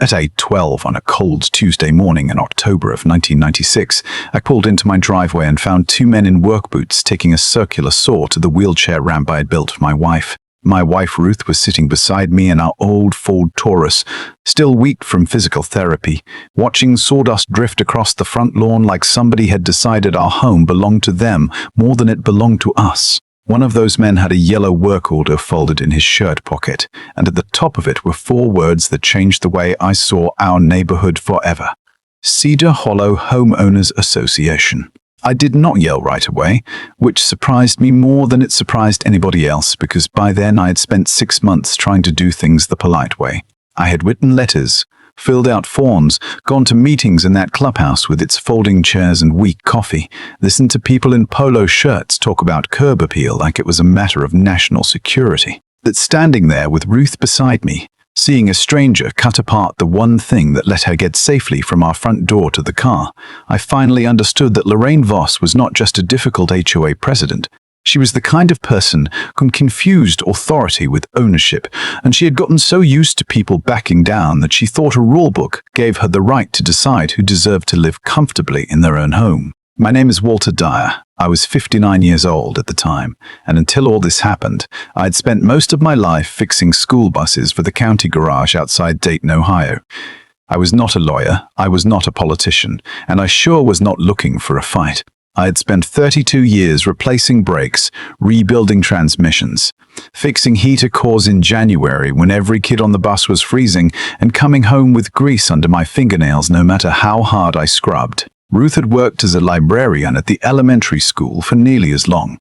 At 8:12 on a cold Tuesday morning in October of 1996, I pulled into my driveway and found two men in work boots taking a circular saw to the wheelchair ramp I had built for my wife. My wife Ruth was sitting beside me in our old Ford Taurus, still weak from physical therapy, watching sawdust drift across the front lawn like somebody had decided our home belonged to them more than it belonged to us. One of those men had a yellow work order folded in his shirt pocket, and at the top of it were four words that changed the way I saw our neighborhood forever: Cedar Hollow Homeowners Association. I did not yell right away, which surprised me more than it surprised anybody else, because by then I had spent 6 months trying to do things the polite way. I had written letters, filled out forms, gone to meetings in that clubhouse with its folding chairs and weak coffee, listened to people in polo shirts talk about curb appeal like it was a matter of national security. That standing there with Ruth beside me, seeing a stranger cut apart the one thing that let her get safely from our front door to the car, I finally understood that Lorraine Voss was not just a difficult HOA president. She was the kind of person who confused authority with ownership, and she had gotten so used to people backing down that she thought a rulebook gave her the right to decide who deserved to live comfortably in their own home. My name is Walter Dyer. I was 59 years old at the time, and until all this happened, I had spent most of my life fixing school buses for the county garage outside Dayton, Ohio. I was not a lawyer, I was not a politician, and I sure was not looking for a fight. I had spent 32 years replacing brakes, rebuilding transmissions, fixing heater cores in January when every kid on the bus was freezing, and coming home with grease under my fingernails no matter how hard I scrubbed. Ruth had worked as a librarian at the elementary school for nearly as long,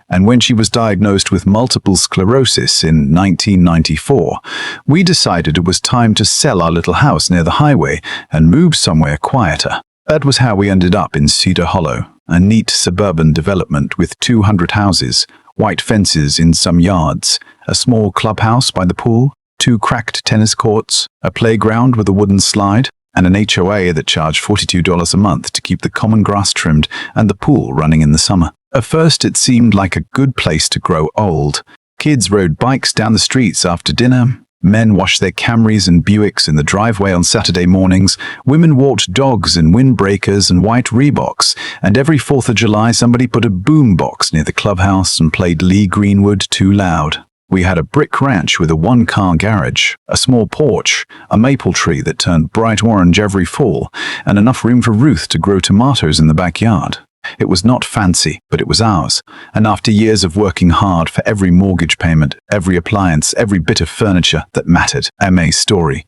and when she was diagnosed with multiple sclerosis in 1994, we decided it was time to sell our little house near the highway and move somewhere quieter. That was how we ended up in Cedar Hollow, a neat suburban development with 200 houses, white fences in some yards, a small clubhouse by the pool, 2 cracked tennis courts, a playground with a wooden slide, and an HOA that charged $42 a month to keep the common grass trimmed and the pool running in the summer. At first it seemed like a good place to grow old. Kids rode bikes down the streets after dinner. Men washed their Camrys and Buicks in the driveway on Saturday mornings. Women walked dogs in windbreakers and white Reeboks. And every 4th of July, somebody put a boom box near the clubhouse and played Lee Greenwood too loud. We had a brick ranch with a 1-car garage, a small porch, a maple tree that turned bright orange every fall, and enough room for Ruth to grow tomatoes in the backyard. It was not fancy, but it was ours, and after years of working hard for every mortgage payment, every appliance, every bit of furniture that mattered, M.A. story.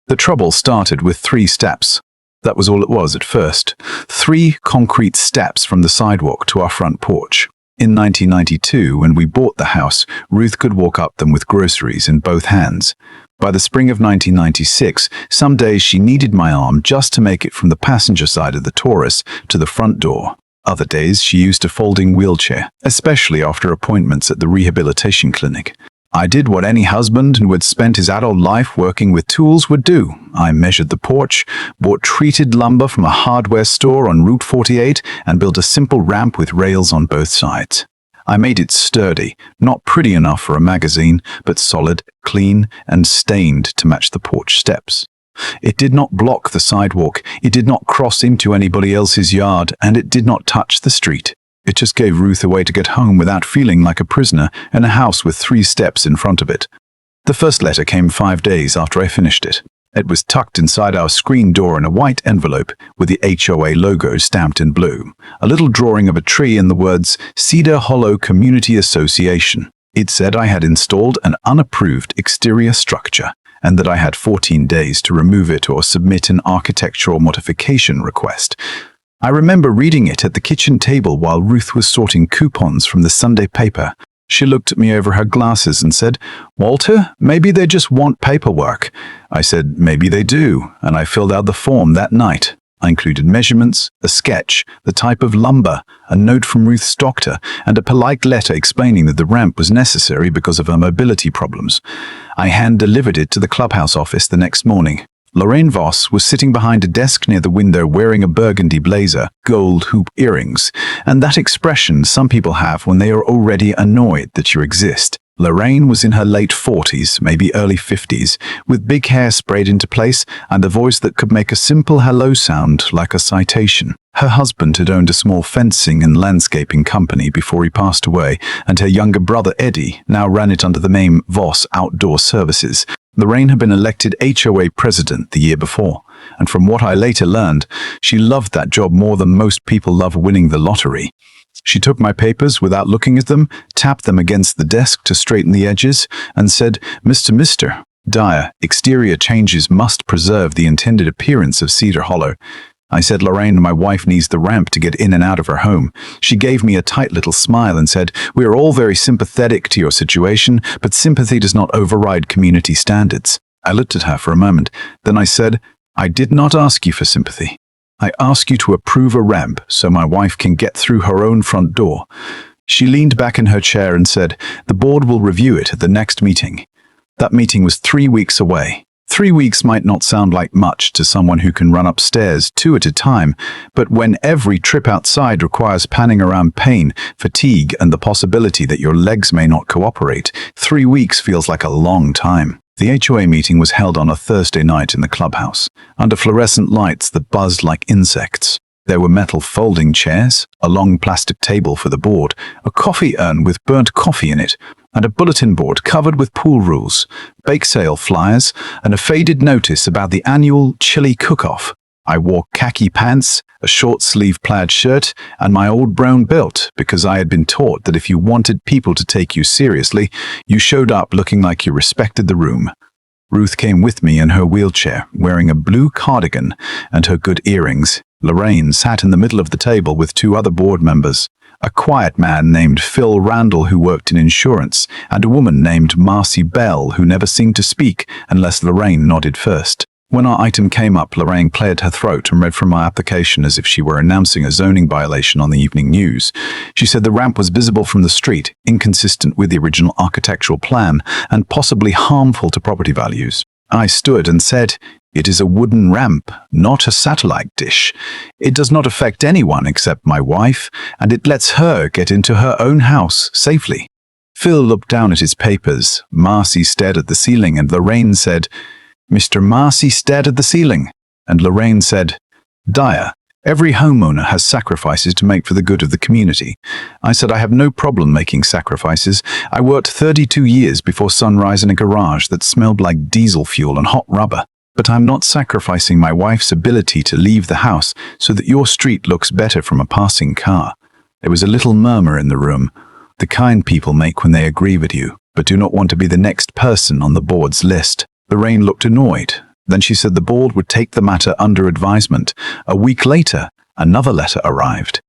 The trouble started with 3 steps. That was all it was at first. 3 concrete steps from the sidewalk to our front porch. In 1992, when we bought the house, Ruth could walk up them with groceries in both hands. By the spring of 1996, some days she needed my arm just to make it from the passenger side of the Taurus to the front door. Other days she used a folding wheelchair, especially after appointments at the rehabilitation clinic. I did what any husband who had spent his adult life working with tools would do. I measured the porch, bought treated lumber from a hardware store on Route 48, and built a simple ramp with rails on both sides. I made it sturdy, not pretty enough for a magazine, but solid, clean, and stained to match the porch steps. It did not block the sidewalk, it did not cross into anybody else's yard, and it did not touch the street. It just gave Ruth a way to get home without feeling like a prisoner in a house with 3 steps in front of it. The first letter came 5 days after I finished it. It was tucked inside our screen door in a white envelope with the HOA logo stamped in blue, a little drawing of a tree and the words Cedar Hollow Community Association. It said I had installed an unapproved exterior structure and that I had 14 days to remove it or submit an architectural modification request. I remember reading it at the kitchen table while Ruth was sorting coupons from the Sunday paper. She looked at me over her glasses and said, "Walter, maybe they just want paperwork." I said, "Maybe they do," and I filled out the form that night. I included measurements, a sketch, the type of lumber, a note from Ruth's doctor, and a polite letter explaining that the ramp was necessary because of her mobility problems. I hand-delivered it to the clubhouse office the next morning. Lorraine Voss was sitting behind a desk near the window wearing a burgundy blazer, gold hoop earrings, and that expression some people have when they are already annoyed that you exist. Lorraine was in her late 40s, maybe early 50s, with big hair sprayed into place and a voice that could make a simple hello sound like a citation. Her husband had owned a small fencing and landscaping company before he passed away, and her younger brother Eddie now ran it under the name Voss Outdoor Services. Lorraine had been elected HOA president the year before, and from what I later learned, she loved that job more than most people love winning the lottery. She took my papers without looking at them, tapped them against the desk to straighten the edges, and said, Mr. Dyer, exterior changes must preserve the intended appearance of Cedar Hollow. I said, Lorraine, my wife needs the ramp to get in and out of her home. She gave me a tight little smile and said, we are all very sympathetic to your situation, but sympathy does not override community standards. I looked at her for a moment. Then I said, I did not ask you for sympathy. I ask you to approve a ramp so my wife can get through her own front door. She leaned back in her chair and said, the board will review it at the next meeting. That meeting was 3 weeks away. 3 weeks might not sound like much to someone who can run upstairs 2 at a time, but when every trip outside requires panning around pain, fatigue, and the possibility that your legs may not cooperate, 3 weeks feels like a long time. The HOA meeting was held on a Thursday night in the clubhouse, under fluorescent lights that buzzed like insects. There were metal folding chairs, a long plastic table for the board, a coffee urn with burnt coffee in it, and a bulletin board covered with pool rules, bake sale flyers, and a faded notice about the annual chili cook-off. I wore khaki pants, a short-sleeved plaid shirt, and my old brown belt because I had been taught that if you wanted people to take you seriously, you showed up looking like you respected the room. Ruth came with me in her wheelchair, wearing a blue cardigan and her good earrings. Lorraine sat in the middle of the table with 2 other board members, a quiet man named Phil Randall who worked in insurance, and a woman named Marcy Bell who never seemed to speak unless Lorraine nodded first. When our item came up, Lorraine cleared her throat and read from my application as if she were announcing a zoning violation on the evening news. She said the ramp was visible from the street, inconsistent with the original architectural plan, and possibly harmful to property values. I stood and said, it is a wooden ramp, not a satellite dish. It does not affect anyone except my wife, and it lets her get into her own house safely. Phil looked down at his papers. Marcy stared at the ceiling, and Lorraine said, Mr. Marcy stared at the ceiling, and Lorraine said, Dyer, every homeowner has sacrifices to make for the good of the community. I said I have no problem making sacrifices. I worked 32 years before sunrise in a garage that smelled like diesel fuel and hot rubber. But I'm not sacrificing my wife's ability to leave the house so that your street looks better from a passing car. There was a little murmur in the room, the kind people make when they agree with you, but do not want to be the next person on the board's list. Lorraine looked annoyed. Then she said the board would take the matter under advisement. A week later, another letter arrived.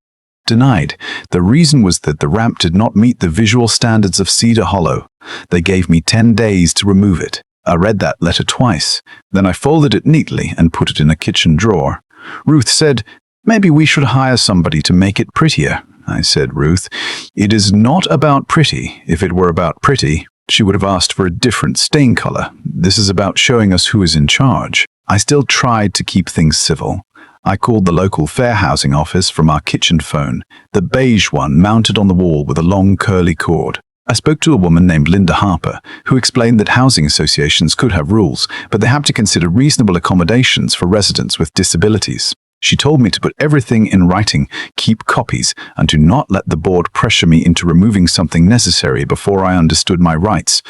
Denied. The reason was that the ramp did not meet the visual standards of Cedar Hollow. They gave me 10 days to remove it. I read that letter twice. Then I folded it neatly and put it in a kitchen drawer. Ruth said, maybe we should hire somebody to make it prettier. I said, Ruth, it is not about pretty. If it were about pretty, she would have asked for a different stain color. This is about showing us who is in charge. I still tried to keep things civil. I called the local fair housing office from our kitchen phone, the beige one mounted on the wall with a long curly cord. I spoke to a woman named Linda Harper, who explained that housing associations could have rules, but they have to consider reasonable accommodations for residents with disabilities. She told me to put everything in writing, keep copies, and to not let the board pressure me into removing something necessary before I understood my rights.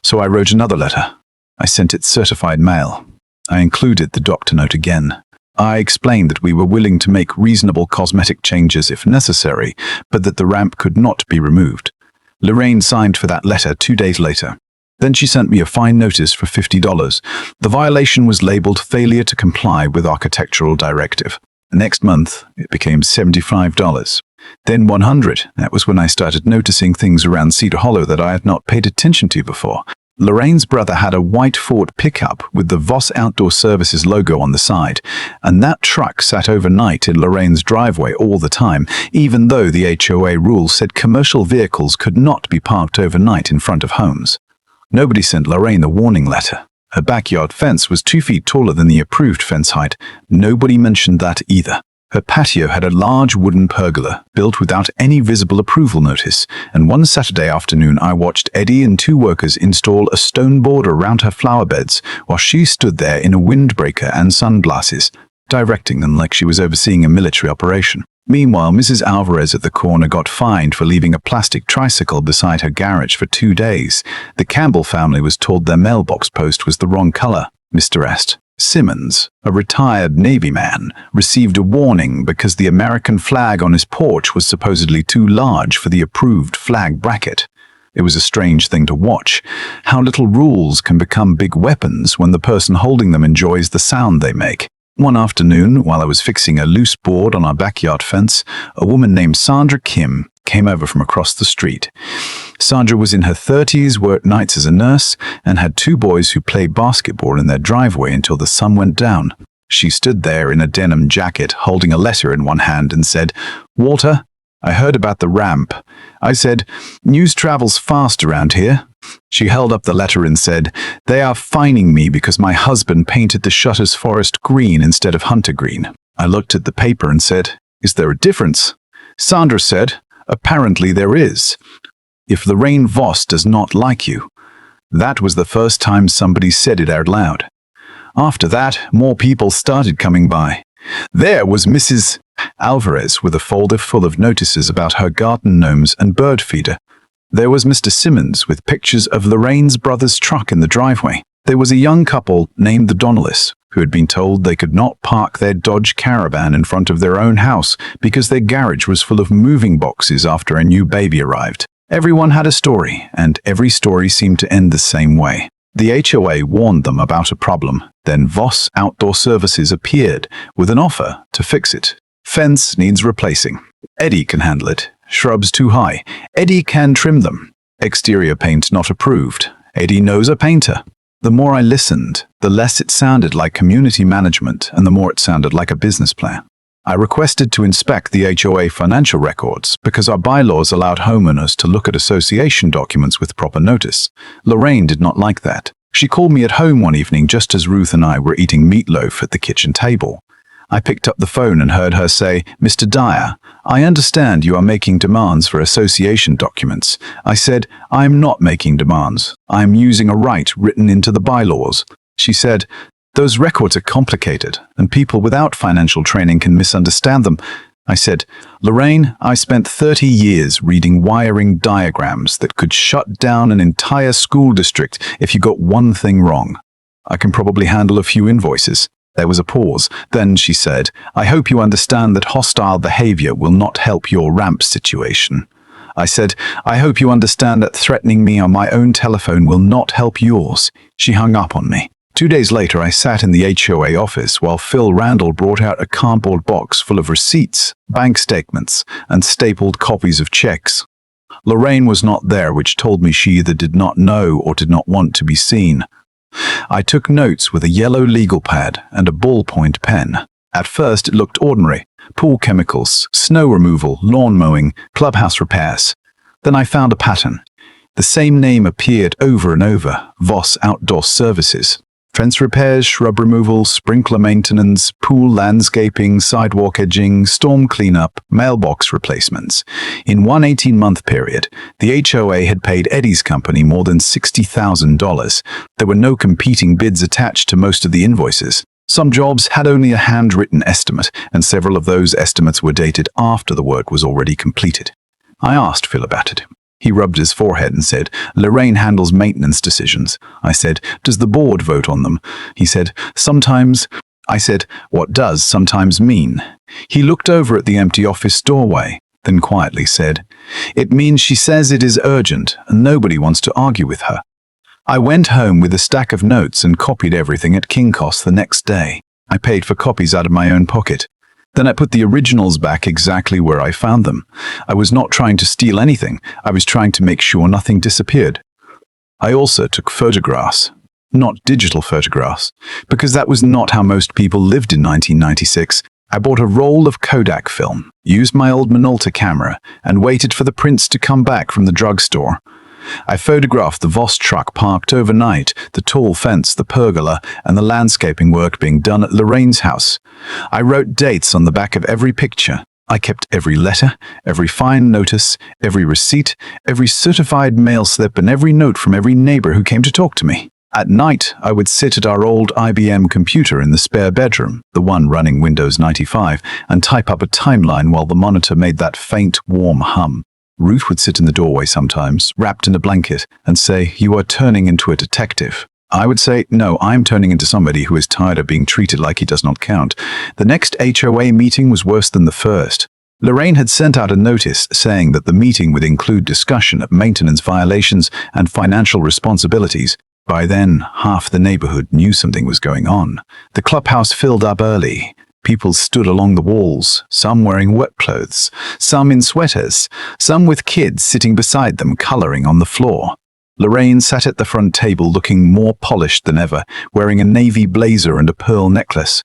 So I wrote another letter. I sent it certified mail. I included the doctor note again. I explained that we were willing to make reasonable cosmetic changes if necessary, but that the ramp could not be removed. Lorraine signed for that letter 2 days later. Then she sent me a fine notice for $50. The violation was labeled failure to comply with architectural directive. Next month, it became $75. Then $100. That was when I started noticing things around Cedar Hollow that I had not paid attention to before. Lorraine's brother had a white Ford pickup with the Voss Outdoor Services logo on the side, and that truck sat overnight in Lorraine's driveway all the time, even though the HOA rule said commercial vehicles could not be parked overnight in front of homes. Nobody sent Lorraine a warning letter. Her backyard fence was 2 feet taller than the approved fence height. Nobody mentioned that either. Her patio had a large wooden pergola built without any visible approval notice, and one Saturday afternoon I watched Eddie and two workers install a stone border around her flower beds while she stood there in a windbreaker and sunglasses, directing them like she was overseeing a military operation. Meanwhile, Mrs. Alvarez at the corner got fined for leaving a plastic tricycle beside her garage for 2 days. The Campbell family was told their mailbox post was the wrong color. Mr. Est. Simmons, a retired Navy man, received a warning because the American flag on his porch was supposedly too large for the approved flag bracket. It was a strange thing to watch, how little rules can become big weapons when the person holding them enjoys the sound they make. One afternoon, while I was fixing a loose board on our backyard fence, a woman named Sandra Kim came over from across the street. Sandra was in her 30s, worked nights as a nurse, and had 2 boys who played basketball in their driveway until the sun went down. She stood there in a denim jacket, holding a letter in one hand, and said, "Walter, I heard about the ramp." I said, "News travels fast around here." She held up the letter and said, "They are fining me because my husband painted the shutters forest green instead of hunter green." I looked at the paper and said, "Is there a difference?" Sandra said, "Apparently there is. If Lorraine Voss does not like you." That was the first time somebody said it out loud. After that, more people started coming by. There was Mrs. Alvarez with a folder full of notices about her garden gnomes and bird feeder. There was Mr. Simmons with pictures of Lorraine's brother's truck in the driveway. There was a young couple named the Donnellis who had been told they could not park their Dodge Caravan in front of their own house because their garage was full of moving boxes after a new baby arrived. Everyone had a story, and every story seemed to end the same way. The HOA warned them about a problem. Then Voss Outdoor Services appeared with an offer to fix it. Fence needs replacing. Eddie can handle it. Shrubs too high. Eddie can trim them. Exterior paint not approved. Eddie knows a painter. The more I listened, the less it sounded like community management and the more it sounded like a business plan. I requested to inspect the HOA financial records because our bylaws allowed homeowners to look at association documents with proper notice. Lorraine did not like that. She called me at home one evening just as Ruth and I were eating meatloaf at the kitchen table. I picked up the phone and heard her say, "Mr. Dyer, I understand you are making demands for association documents." I said, "I am not making demands. I am using a right written into the bylaws." She said, "Those records are complicated, and people without financial training can misunderstand them." I said, "Lorraine, I spent 30 years reading wiring diagrams that could shut down an entire school district if you got one thing wrong. I can probably handle a few invoices." There was a pause. Then she said, "I hope you understand that hostile behavior will not help your ramp situation." I said, "I hope you understand that threatening me on my own telephone will not help yours." She hung up on me. 2 days later, I sat in the HOA office while Phil Randall brought out a cardboard box full of receipts, bank statements, and stapled copies of checks. Lorraine was not there, which told me she either did not know or did not want to be seen. I took notes with a yellow legal pad and a ballpoint pen. At first it looked ordinary: pool chemicals, snow removal, lawn mowing, clubhouse repairs. Then I found a pattern. The same name appeared over and over: Voss Outdoor Services. Fence repairs, shrub removal, sprinkler maintenance, pool landscaping, sidewalk edging, storm cleanup, mailbox replacements. In one 18-month period, the HOA had paid Eddie's company more than $60,000. There were no competing bids attached to most of the invoices. Some jobs had only a handwritten estimate, and several of those estimates were dated after the work was already completed. I asked Phil about it. He rubbed his forehead and said, "Lorraine handles maintenance decisions." I said, "Does the board vote on them?" He said, "Sometimes." I said, "What does sometimes mean?" He looked over at the empty office doorway, then quietly said, "It means she says it is urgent and nobody wants to argue with her." I went home with a stack of notes and copied everything at king cost the next day. I paid for copies out of my own pocket. Then I put the originals back exactly where I found them. I was not trying to steal anything. I was trying to make sure nothing disappeared. I also took photographs, not digital photographs, because that was not how most people lived in 1996. I bought a roll of Kodak film, used my old Minolta camera, and waited for the prints to come back from the drugstore. I photographed the Voss truck parked overnight, the tall fence, the pergola, and the landscaping work being done at Lorraine's house. I wrote dates on the back of every picture. I kept every letter, every fine notice, every receipt, every certified mail slip, and every note from every neighbor who came to talk to me. At night, I would sit at our old IBM computer in the spare bedroom, the one running Windows 95, and type up a timeline while the monitor made that faint, warm hum. Ruth would sit in the doorway sometimes, wrapped in a blanket, and say, "You are turning into a detective." I would say, "No, I'm turning into somebody who is tired of being treated like he does not count." The next HOA meeting was worse than the first. Lorraine had sent out a notice saying that the meeting would include discussion of maintenance violations and financial responsibilities. By then, half the neighborhood knew something was going on. The clubhouse filled up early. People stood along the walls, some wearing wet clothes, some in sweaters, some with kids sitting beside them coloring on the floor. Lorraine sat at the front table looking more polished than ever, wearing a navy blazer and a pearl necklace.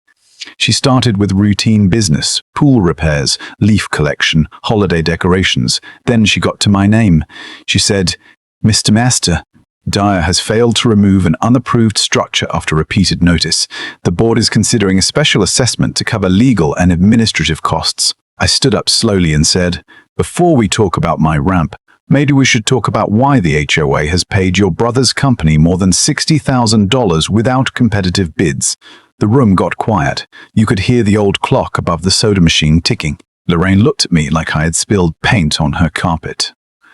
She started with routine business, pool repairs, leaf collection, holiday decorations. Then she got to my name. She said, "Mr. Master, Dyer has failed to remove an unapproved structure after repeated notice. The board is considering a special assessment to cover legal and administrative costs." I stood up slowly and said, "Before we talk about my ramp, maybe we should talk about why the HOA has paid your brother's company more than $60,000 without competitive bids." The room got quiet. You could hear the old clock above the soda machine ticking. Lorraine looked at me like I had spilled paint on her carpet.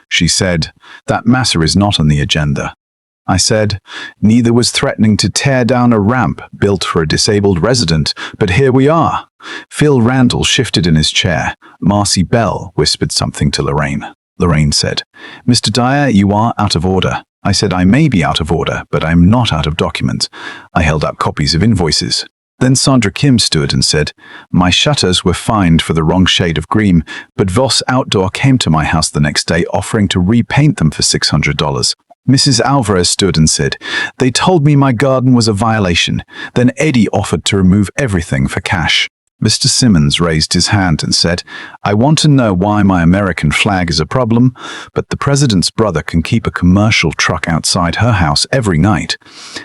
She said, "That matter is not on the agenda." I said, "Neither was threatening to tear down a ramp built for a disabled resident, but here we are." Phil Randall shifted in his chair. Marcy Bell whispered something to Lorraine. Lorraine said, "Mr. Dyer, you are out of order." I said, "I may be out of order, but I'm not out of documents." I held out copies of invoices. Then Sandra Kim stood and said, "My shutters were fined for the wrong shade of green, but Voss Outdoor came to my house the next day offering to repaint them for $600. Mrs. Alvarez stood and said, "They told me my garden was a violation. Then Eddie offered to remove everything for cash." Mr. Simmons raised his hand and said, "I want to know why my American flag is a problem, but the president's brother can keep a commercial truck outside her house every night."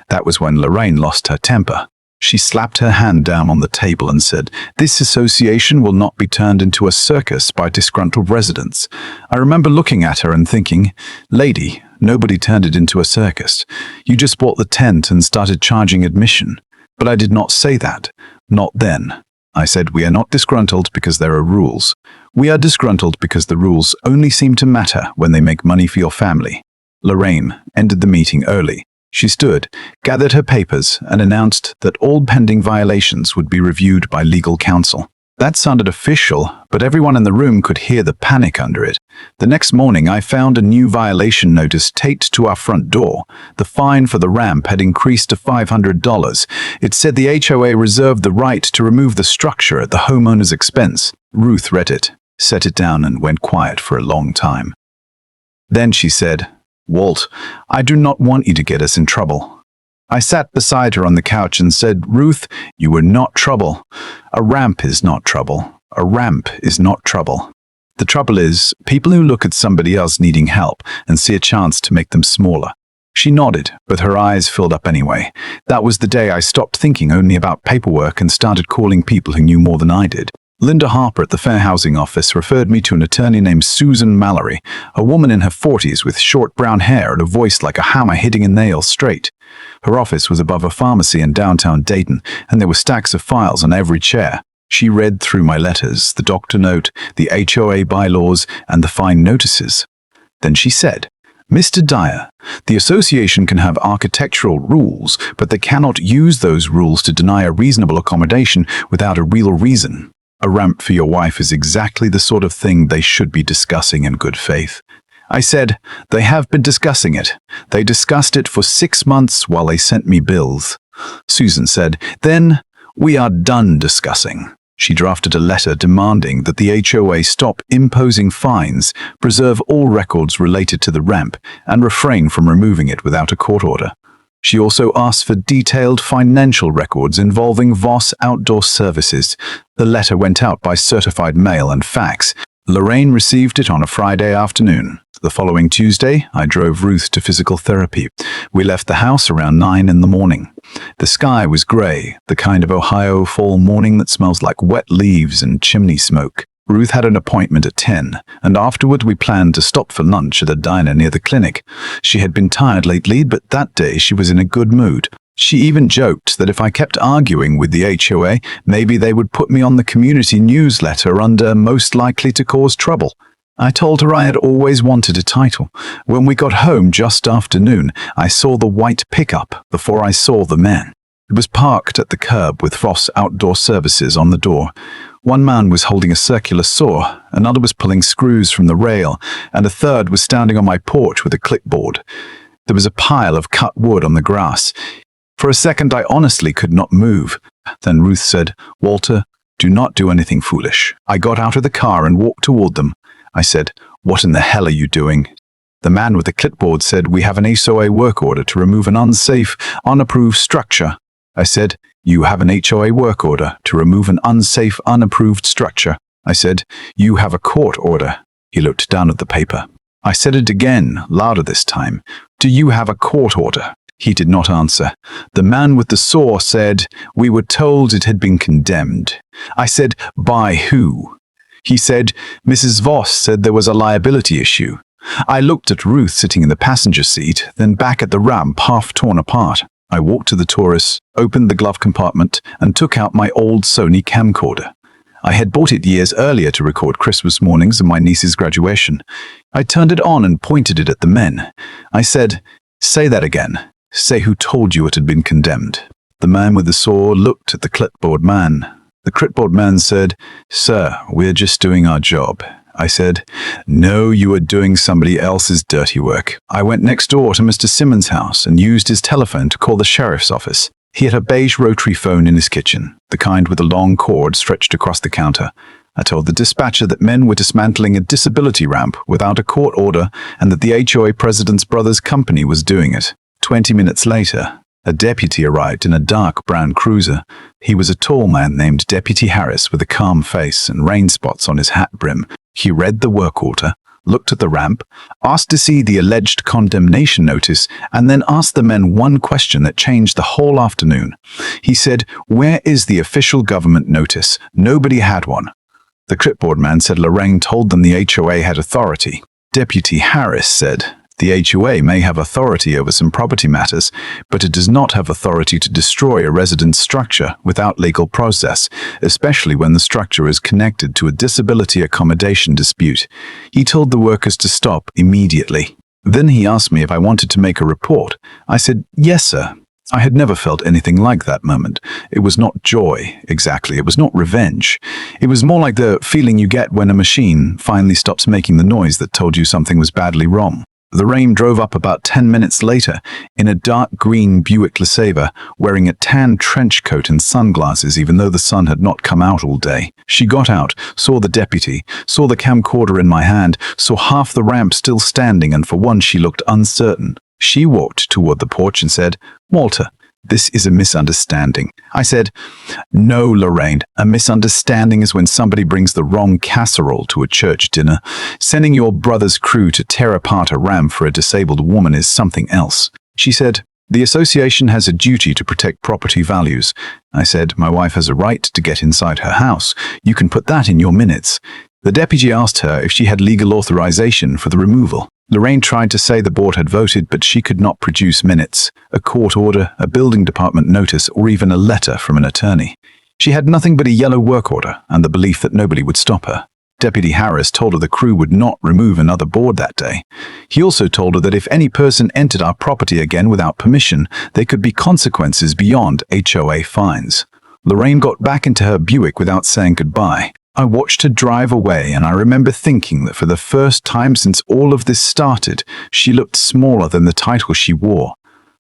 That was when Lorraine lost her temper. She slapped her hand down on the table and said, "This association will not be turned into a circus by disgruntled residents." I remember looking at her and thinking, "Lady, nobody turned it into a circus. You just bought the tent and started charging admission." But I did not say that. Not then. I said, "We are not disgruntled because there are rules. We are disgruntled because the rules only seem to matter when they make money for your family." Lorraine ended the meeting early. She stood, gathered her papers, and announced that all pending violations would be reviewed by legal counsel. That sounded official, but everyone in the room could hear the panic under it. The next morning, I found a new violation notice taped to our front door. The fine for the ramp had increased to $500. It said the HOA reserved the right to remove the structure at the homeowner's expense. Ruth read it, set it down, and went quiet for a long time. Then she said, "Walt, I do not want you to get us in trouble." I sat beside her on the couch and said, "Ruth, you are not trouble. A ramp is not trouble. A ramp is not trouble. The trouble is people who look at somebody else needing help and see a chance to make them smaller." She nodded, but her eyes filled up anyway. That was the day I stopped thinking only about paperwork and started calling people who knew more than I did. Linda Harper at the Fair Housing Office referred me to an attorney named Susan Mallory, a woman in her 40s with short brown hair and a voice like a hammer hitting a nail straight. Her office was above a pharmacy in downtown Dayton, and there were stacks of files on every chair. She read through my letters, the doctor note, the HOA bylaws, and the fine notices. Then she said, "Mr. Dyer, the association can have architectural rules, but they cannot use those rules to deny a reasonable accommodation without a real reason. A ramp for your wife is exactly the sort of thing they should be discussing in good faith." I said, "They have been discussing it. They discussed it for 6 months while they sent me bills." Susan said, "Then we are done discussing." She drafted a letter demanding that the HOA stop imposing fines, preserve all records related to the ramp, and refrain from removing it without a court order. She also asked for detailed financial records involving Voss Outdoor Services. The letter went out by certified mail and fax. Lorraine received it on a Friday afternoon. The following Tuesday, I drove Ruth to physical therapy. We left the house around 9 in the morning. The sky was gray, the kind of Ohio fall morning that smells like wet leaves and chimney smoke. Ruth had an appointment at 10, and afterward we planned to stop for lunch at a diner near the clinic. She had been tired lately, but that day she was in a good mood. She even joked that if I kept arguing with the HOA, maybe they would put me on the community newsletter under most likely to cause trouble. I told her I had always wanted a title. When we got home just after noon, I saw the white pickup before I saw the men. It was parked at the curb with Voss Outdoor Services on the door. One man was holding a circular saw, another was pulling screws from the rail, and a third was standing on my porch with a clipboard. There was a pile of cut wood on the grass. For a second, I honestly could not move. Then Ruth said, "Walter, do not do anything foolish." I got out of the car and walked toward them. I said, "What in the hell are you doing?" The man with the clipboard said, "We have an HOA work order to remove an unsafe, unapproved structure." I said, "You have an HOA work order to remove an unsafe, unapproved structure." I said, "You have a court order." He looked down at the paper. I said it again, louder this time. "Do you have a court order?" He did not answer. The man with the saw said, "We were told it had been condemned." I said, "By who?" He said, "Mrs. Voss said there was a liability issue." I looked at Ruth sitting in the passenger seat, then back at the ramp half torn apart. I walked to the Taurus, opened the glove compartment, and took out my old Sony camcorder. I had bought it years earlier to record Christmas mornings and my niece's graduation. I turned it on and pointed it at the men. I said, "Say that again. Say who told you it had been condemned." The man with the saw looked at the clipboard man. The clipboard man said, "Sir, we're just doing our job." I said, "No, you are doing somebody else's dirty work." I went next door to Mr. Simmons' house and used his telephone to call the sheriff's office. He had a beige rotary phone in his kitchen, the kind with a long cord stretched across the counter. I told the dispatcher that men were dismantling a disability ramp without a court order and that the HOA president's brother's company was doing it. 20 minutes later, a deputy arrived in a dark brown cruiser. He was a tall man named Deputy Harris with a calm face and rain spots on his hat brim. He read the work order, looked at the ramp, asked to see the alleged condemnation notice, and then asked the men one question that changed the whole afternoon. He said, "Where is the official government notice?" Nobody had one. The clipboard man said Lorraine told them the HOA had authority. Deputy Harris said, "The HOA may have authority over some property matters, but it does not have authority to destroy a residence structure without legal process, especially when the structure is connected to a disability accommodation dispute." He told the workers to stop immediately. Then he asked me if I wanted to make a report. I said, "Yes, sir." I had never felt anything like that moment. It was not joy, exactly. It was not revenge. It was more like the feeling you get when a machine finally stops making the noise that told you something was badly wrong. The rain drove up about 10 minutes later in a dark green Buick LeSabre, wearing a tan trench coat and sunglasses even though the sun had not come out all day. She got out, saw the deputy, saw the camcorder in my hand, saw half the ramp still standing, and for once she looked uncertain. She walked toward the porch and said, "Walter, this is a misunderstanding." I said, "No, Lorraine, a misunderstanding is when somebody brings the wrong casserole to a church dinner. Sending your brother's crew to tear apart a ramp for a disabled woman is something else." She said, "The association has a duty to protect property values." I said, "My wife has a right to get inside her house. You can put that in your minutes." The deputy asked her if she had legal authorization for the removal. Lorraine tried to say the board had voted, but she could not produce minutes, a court order, a building department notice, or even a letter from an attorney. She had nothing but a yellow work order and the belief that nobody would stop her. Deputy Harris told her the crew would not remove another board that day. He also told her that if any person entered our property again without permission, there could be consequences beyond HOA fines. Lorraine got back into her Buick without saying goodbye. I watched her drive away, and I remember thinking that for the first time since all of this started, she looked smaller than the title she wore.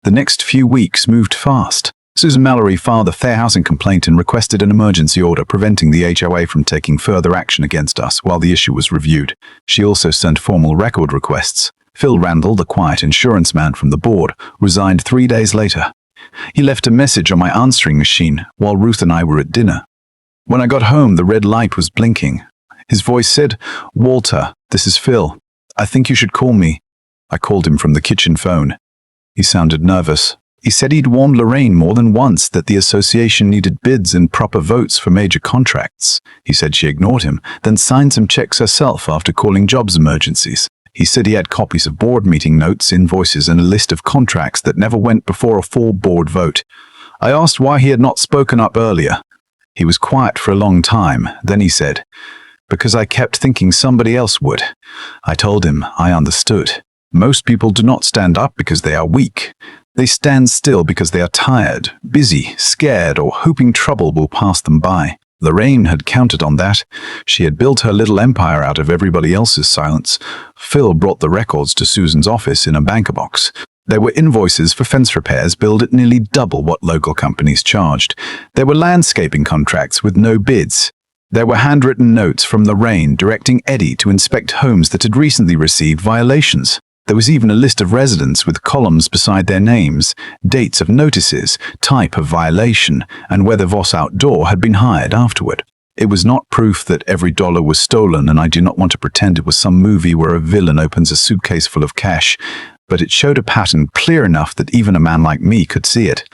The next few weeks moved fast. Susan Mallory filed a fair housing complaint and requested an emergency order preventing the HOA from taking further action against us while the issue was reviewed. She also sent formal record requests. Phil Randall, the quiet insurance man from the board, resigned 3 days later. He left a message on my answering machine while Ruth and I were at dinner. When I got home, the red light was blinking. His voice said, "Walter, this is Phil. I think you should call me." I called him from the kitchen phone. He sounded nervous. He said he'd warned Lorraine more than once that the association needed bids and proper votes for major contracts. He said she ignored him, then signed some checks herself after calling jobs emergencies. He said he had copies of board meeting notes, invoices, and a list of contracts that never went before a full board vote. I asked why he had not spoken up earlier. He was quiet for a long time. Then he said, "Because I kept thinking somebody else would." I told him I understood. Most people do not stand up because they are weak. They stand still because they are tired, busy, scared, or hoping trouble will pass them by. Lorraine had counted on that. She had built her little empire out of everybody else's silence. Phil brought the records to Susan's office in a banker box. There were invoices for fence repairs billed at nearly double what local companies charged. There were landscaping contracts with no bids. There were handwritten notes from Lorraine directing Eddie to inspect homes that had recently received violations. There was even a list of residents with columns beside their names, dates of notices, type of violation, and whether Voss Outdoor had been hired afterward. It was not proof that every dollar was stolen, and I do not want to pretend it was some movie where a villain opens a suitcase full of cash, but it showed a pattern clear enough that even a man like me could see it.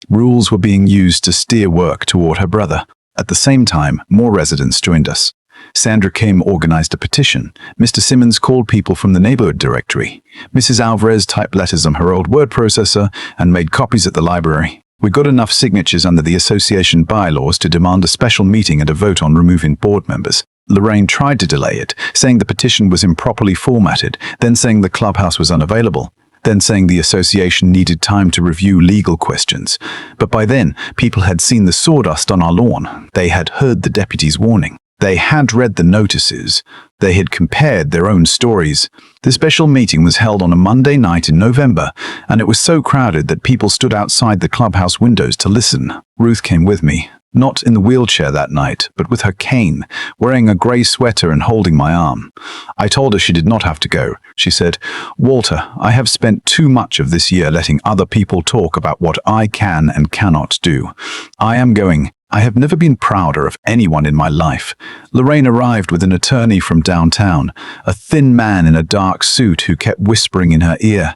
Rules were being used to steer work toward her brother. At the same time, more residents joined us. Sandra Kim organized a petition. Mr. Simmons called people from the neighborhood directory. Mrs. Alvarez typed letters on her old word processor and made copies at the library. We got enough signatures under the association bylaws to demand a special meeting and a vote on removing board members. Lorraine tried to delay it, saying the petition was improperly formatted, then saying the clubhouse was unavailable, then saying the association needed time to review legal questions. But by then, people had seen the sawdust on our lawn. They had heard the deputy's warning. They had read the notices. They had compared their own stories. The special meeting was held on a Monday night in November, and it was so crowded that people stood outside the clubhouse windows to listen. Ruth came with me, not in the wheelchair that night, but with her cane, wearing a grey sweater and holding my arm. I told her she did not have to go. She said, "Walter, I have spent too much of this year letting other people talk about what I can and cannot do. I am going. I have never been prouder of anyone in my life." Lorraine arrived with an attorney from downtown, a thin man in a dark suit who kept whispering in her ear.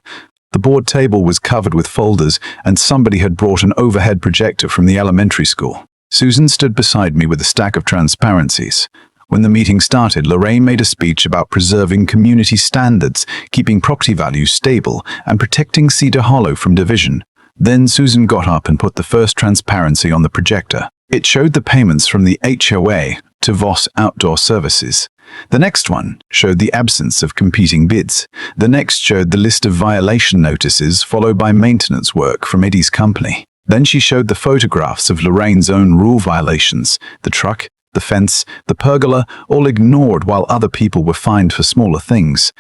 The board table was covered with folders, and somebody had brought an overhead projector from the elementary school. Susan stood beside me with a stack of transparencies. When the meeting started, Lorraine made a speech about preserving community standards, keeping property values stable, and protecting Cedar Hollow from division. Then Susan got up and put the first transparency on the projector. It showed the payments from the HOA to Voss Outdoor Services. The next one showed the absence of competing bids. The next showed the list of violation notices, followed by maintenance work from Eddie's company. Then she showed the photographs of Lorraine's own rule violations, the truck, the fence, the pergola, all ignored while other people were fined for smaller things.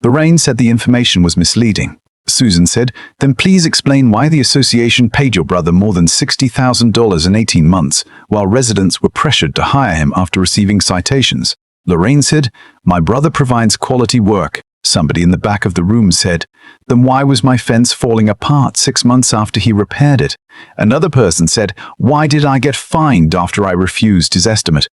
Lorraine said the information was misleading. Susan said, "Then please explain why the association paid your brother more than $60,000 in 18 months, while residents were pressured to hire him after receiving citations." Lorraine said, "My brother provides quality work." Somebody in the back of the room said, "Then why was my fence falling apart 6 months after he repaired it?" Another person said, "Why did I get fined after I refused his estimate?"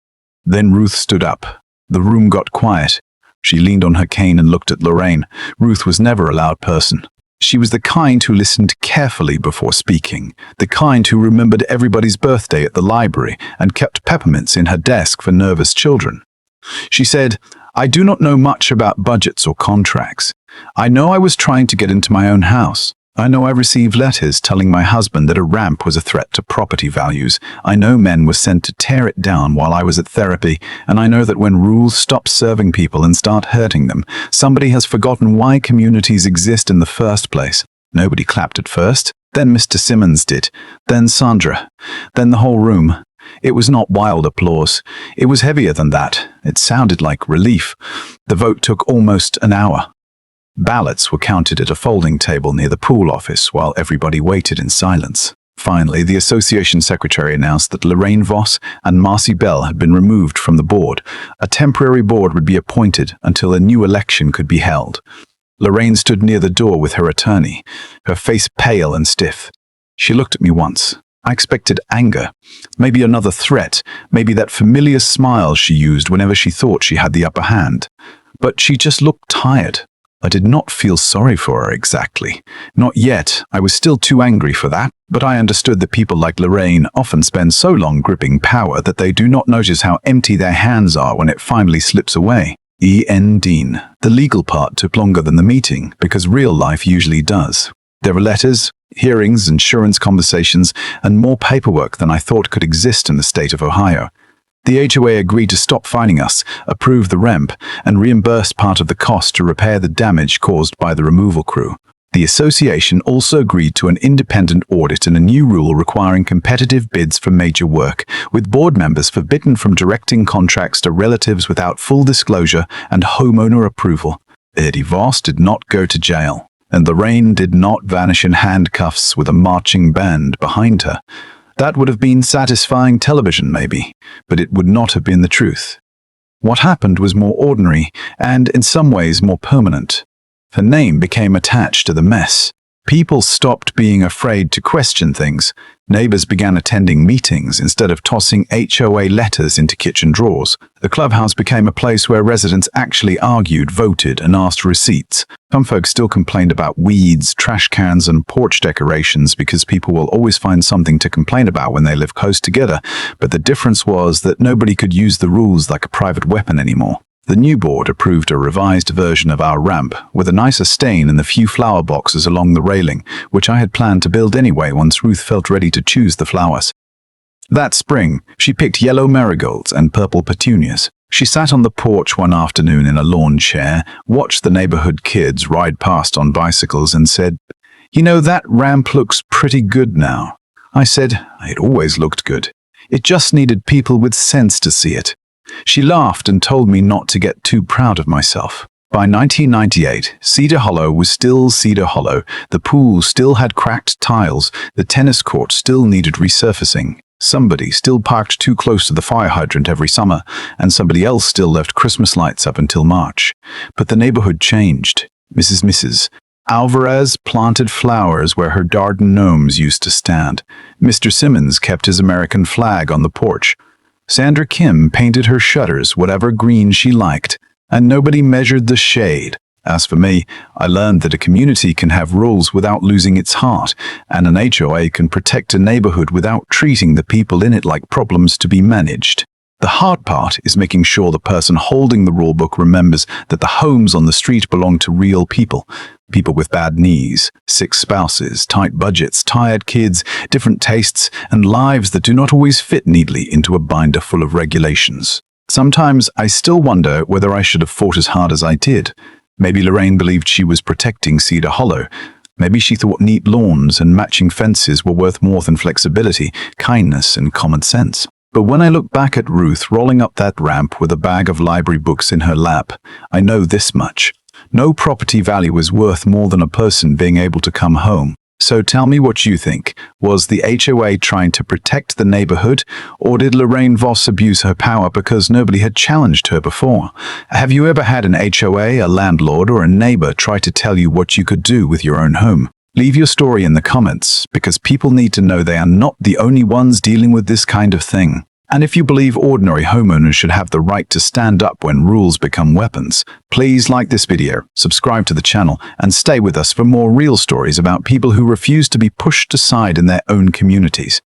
Then Ruth stood up. The room got quiet. She leaned on her cane and looked at Lorraine. Ruth was never a loud person. She was the kind who listened carefully before speaking, the kind who remembered everybody's birthday at the library and kept peppermints in her desk for nervous children. She said, "I do not know much about budgets or contracts. I know I was trying to get into my own house. I know I received letters telling my husband that a ramp was a threat to property values. I know men were sent to tear it down while I was at therapy, and I know that when rules stop serving people and start hurting them, somebody has forgotten why communities exist in the first place." Nobody clapped at first. Then Mr. Simmons did. Then Sandra. Then the whole room. It was not wild applause. It was heavier than that. It sounded like relief. The vote took almost an hour. Ballots were counted at a folding table near the pool office while everybody waited in silence. Finally, the association secretary announced that Lorraine Voss and Marcy Bell had been removed from the board. A temporary board would be appointed until a new election could be held. Lorraine stood near the door with her attorney, her face pale and stiff. She looked at me once, I expected anger, maybe another threat, maybe that familiar smile she used whenever she thought she had the upper hand. But she just looked tired. I did not feel sorry for her exactly. Not yet. I was still too angry for that, but I understood that people like Lorraine often spend so long gripping power that they do not notice how empty their hands are when it finally slips away. E.N. Dean. The legal part took longer than the meeting, because real life usually does. There were letters, hearings, insurance conversations, and more paperwork than I thought could exist in the state of Ohio. The HOA agreed to stop fining us, approve the REMP, and reimburse part of the cost to repair the damage caused by the removal crew. The association also agreed to an independent audit and a new rule requiring competitive bids for major work, with board members forbidden from directing contracts to relatives without full disclosure and homeowner approval. Eddie Voss did not go to jail, and Lorraine did not vanish in handcuffs with a marching band behind her. That would have been satisfying television, maybe, but it would not have been the truth. What happened was more ordinary and, in some ways, more permanent. Her name became attached to the mess. People stopped being afraid to question things. Neighbors began attending meetings instead of tossing HOA letters into kitchen drawers. The clubhouse became a place where residents actually argued, voted, and asked receipts. Some folks still complained about weeds, trash cans, and porch decorations because people will always find something to complain about when they live close together, but the difference was that nobody could use the rules like a private weapon anymore. The new board approved a revised version of our ramp, with a nicer stain in the few flower boxes along the railing, which I had planned to build anyway once Ruth felt ready to choose the flowers. That spring, she picked yellow marigolds and purple petunias. She sat on the porch one afternoon in a lawn chair, watched the neighborhood kids ride past on bicycles, and said, "You know, that ramp looks pretty good now." I said, "It always looked good. It just needed people with sense to see it." She laughed and told me not to get too proud of myself. By 1998, Cedar Hollow was still Cedar Hollow. The pool still had cracked tiles. The tennis court still needed resurfacing. Somebody still parked too close to the fire hydrant every summer, and somebody else still left Christmas lights up until March. But the neighborhood changed. Mrs. Alvarez planted flowers where her Darden gnomes used to stand. Mr. Simmons kept his American flag on the porch. Sandra Kim painted her shutters whatever green she liked, and nobody measured the shade. As for me, I learned that a community can have rules without losing its heart, and an HOA can protect a neighborhood without treating the people in it like problems to be managed. The hard part is making sure the person holding the rulebook remembers that the homes on the street belong to real people. People with bad knees, sick spouses, tight budgets, tired kids, different tastes, and lives that do not always fit neatly into a binder full of regulations. Sometimes I still wonder whether I should have fought as hard as I did. Maybe Lorraine believed she was protecting Cedar Hollow. Maybe she thought neat lawns and matching fences were worth more than flexibility, kindness, and common sense. But when I look back at Ruth rolling up that ramp with a bag of library books in her lap, I know this much. No property value is worth more than a person being able to come home. So tell me what you think. Was the HOA trying to protect the neighborhood, or did Lorraine Voss abuse her power because nobody had challenged her before? Have you ever had an HOA, a landlord, or a neighbor try to tell you what you could do with your own home? Leave your story in the comments, because people need to know they are not the only ones dealing with this kind of thing. And if you believe ordinary homeowners should have the right to stand up when rules become weapons, please like this video, subscribe to the channel, and stay with us for more real stories about people who refuse to be pushed aside in their own communities.